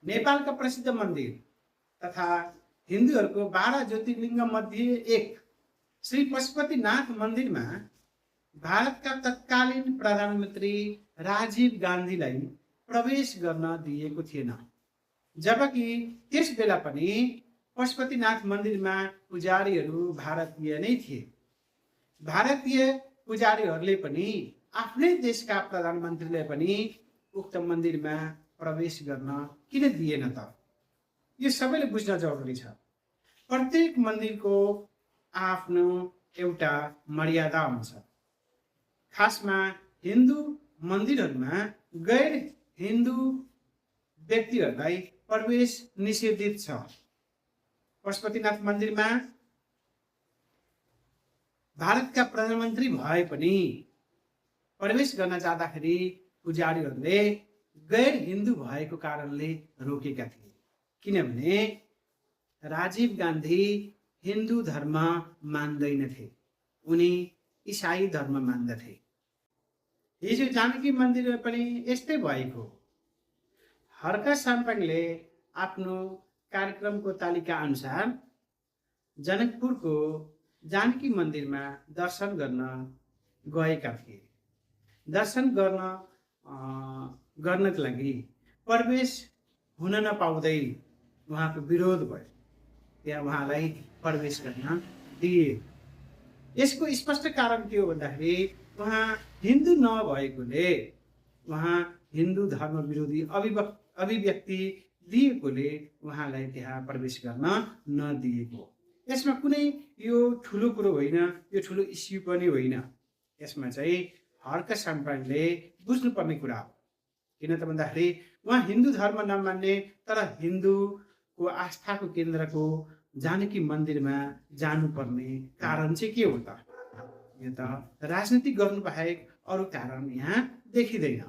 नेपालका प्रसिद्ध मन्दिर तथा हिन्दूहरूको 12 ज्योतिर्लिङ्ग मध्ये एक श्री पशुपतिनाथ मन्दिरमा भारतका तत्कालीन प्रधानमन्त्री राजीव गान्धीलाई प्रवेश गर्न दिएको थिएन, जबकि त्यस बेला पनि पशुपतिनाथ मन्दिरमा पुजारीहरू भारतीय नै थिए। भारतीय पुजारीहरूले पनि आफ्नै देशका प्रधानमन्त्रीलाई पनि उक्त मन्दिरमा प्रवेश गर्न किन दिएन त? यो सबैले बुझ्न जरुरी छ। प्रत्येक मन्दिरको आफ्नो एउटा मर्यादा हुन्छ। खासमा हिन्दू मन्दिरहरूमा गैर हिन्दू व्यक्तिहरूलाई प्रवेश निषेधित छ। पशुपतिनाथ मन्दिरमा भारतका प्रधानमन्त्री भए पनि प्रवेश गर्न जाँदाखेरि पुजारीहरूले गैर हिन्दू भएको कारणले रोकेका थिए, किनभने राजीव गान्धी हिन्दू धर्म मान्दैनथे, उनी इसाई धर्म मान्दथे। हिजो जानकी मन्दिरमा पनि यस्तै भएको। हर्क साम्पाङले आफ्नो कार्यक्रमको तालिका अनुसार जनकपुरको जानकी मन्दिरमा दर्शन गर्न गएका थिए। दर्शन गर्नको लागि प्रवेश हुन नपाउँदै उहाँको विरोध भयो, त्यहाँ उहाँलाई प्रवेश गर्न दिए। यसको स्पष्ट कारण के हो भन्दाखेरि उहाँ हिन्दू नभएकोले, उहाँ हिन्दू धर्म विरोधी अभिव्यक्ति दिएकोले उहाँलाई त्यहाँ प्रवेश गर्न नदिएको। यसमा कुनै यो ठुलो कुरो होइन, यो ठुलो इस्यु पनि होइन। यसमा चाहिँ हर्क साम्पाङले बुझ्नुपर्ने कुरा हो। किन त भन्दाखेरि उहाँ हिन्दू धर्म नमान्ने तर हिन्दूको आस्थाको केन्द्रको जानकी मन्दिरमा जानुपर्ने कारण चाहिँ के हो त? यो त राजनीति गर्नु बाहेक अरू कारण यहाँ देखिँदैन।